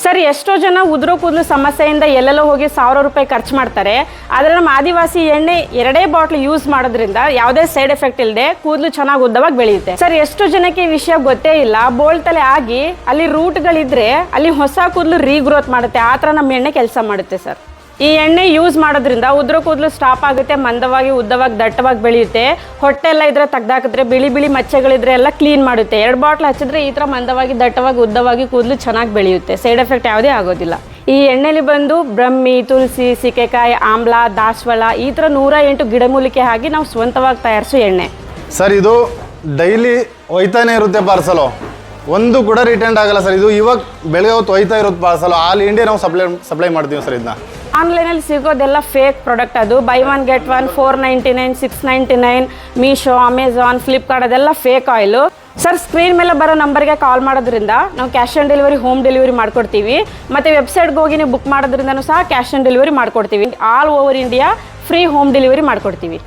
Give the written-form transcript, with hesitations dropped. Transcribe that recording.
Sir, ಎಷ್ಟೋ ಜನ ಉದುರೋ ಕೂದಲು ಸಮಸ್ಯೆಯಿಂದ ಎಲ್ಲೆಲ್ಲೋ ಹೋಗಿ 1000 ರೂಪಾಯಿ ಖರ್ಚು ಮಾಡ್ತಾರೆ. ಆದರೆ ನಮ್ಮ ಆದಿವಾಸಿ ಎಣ್ಣೆ 2 ಬಾಟ್ಲ್ ಯೂಸ್ ಮಾಡೋದ್ರಿಂದ ಯಾವುದೇ ಸೈಡ್ ಎಫೆಕ್ಟ್ ಇಲ್ಲದೆ ಕೂದಲು ಚೆನ್ನಾಗಿ ಉದ್ದವಾಗಿ ಬೆಳೆಯುತ್ತೆ. ಸರ್, ಎಷ್ಟೋ ಜನಕ್ಕೆ ಈ ವಿಷಯ ಗೊತ್ತೇ ಇಲ್ಲ. ಬೋಳ್ತಲೆ ಆಗಿ ಅಲ್ಲಿ ರೂಟ್ಗಳಿದ್ರೆ ಅಲ್ಲಿ ಹೊಸ ಕೂದಲು ರೀಗ್ರೋತ್ ಮಾಡುತ್ತೆ. ಆ ಥರ ನಮ್ಮ ಎಣ್ಣೆ ಕೆಲಸ ಮಾಡುತ್ತೆ ಸರ್. ಈ ಎಣ್ಣೆ ಯೂಸ್ ಮಾಡೋದ್ರಿಂದ ಉದುರೋ ಕೂದಲು ಸ್ಟಾಪ್ ಆಗುತ್ತೆ, ಮಂದವಾಗಿ ಉದ್ದವಾಗಿ ದಟ್ಟವಾಗಿ ಬೆಳೆಯುತ್ತೆ. ಹೊಟ್ಟೆ ಎಲ್ಲ ಇದ್ರೆ ತೆಗ್ದಾಕಿದ್ರೆ ಬಿಳಿ ಬಿಳಿ ಮಚ್ಚೆಗಳಿದ್ರೆ ಎಲ್ಲ ಕ್ಲೀನ್ ಮಾಡುತ್ತೆ. 2 ಬಾಟ್ಲ್ ಹಚ್ಚಿದ್ರೆ ಈ ಥರ ಮಂದವಾಗಿ ದಟ್ಟವಾಗಿ ಉದ್ದವಾಗಿ ಕೂದಲು ಚೆನ್ನಾಗಿ ಬೆಳೆಯುತ್ತೆ. ಸೈಡ್ ಎಫೆಕ್ಟ್ ಯಾವುದೇ ಆಗೋದಿಲ್ಲ. ಈ ಎಣ್ಣೆಲಿ ಬಂದು ಬ್ರಹ್ಮಿ, ತುಳಸಿ, ಸಿಕೆಕಾಯಿ, ಆಮ್ಲ, ದಾಸವಾಳ ಈ ಥರ 108 ಗಿಡಮೂಲಿಕೆ ಹಾಕಿ ನಾವು ಸ್ವಂತವಾಗಿ ತಯಾರಿಸೋ ಎಣ್ಣೆ ಸರ್. ಇದು ಡೈಲಿ ಒಯ್ತಾನೆ ಇರುತ್ತೆ ಪಾರ್ಸಲು, ಒಂದು ಕೂಡ ರಿಟರ್ನ್ ಆಗಲ್ಲ ಸರ್. ಇದು ಇವಾಗ ಬೆಳಗ್ಗೆ ಹೊತ್ತು ಒಯ್ತಾ ಇರುತ್ತೆ ಪಾರ್ಸಲು. ಆಲ್ ಇಂಡಿಯಾ ನಾವು ಸಪ್ಲೈ ಮಾಡ್ತೀವಿ ಸರ್. ಇದನ್ನ ಆನ್ಲೈನಲ್ಲಿ ಸಿಗೋದೆಲ್ಲ ಫೇಕ್ ಪ್ರಾಡಕ್ಟ್. ಅದು by 1 get 1 499 699 Meesho, Amazon, Flipkart ಅದೆಲ್ಲ ಫೇಕ್ ಆಯಿಲು. ಸರ್, ಸ್ಕ್ರೀನ್ ಮೇಲೆ ಬರೋ ನಂಬರ್ಗೆ ಕಾಲ್ ಮಾಡೋದ್ರಿಂದ ನಾವು cash on delivery, home delivery ಮಾಡ್ಕೊಡ್ತೀವಿ. ಮತ್ತು ವೆಬ್ಸೈಟ್ಗೆ ಹೋಗಿ ನೀವು ಬುಕ್ ಮಾಡೋದ್ರಿಂದನೂ ಸಹ ಕ್ಯಾಶ್ ಆನ್ ಡೆಲಿವರಿ ಮಾಡ್ಕೊಡ್ತೀವಿ. All over India free home delivery ಮಾಡ್ಕೊಡ್ತೀವಿ.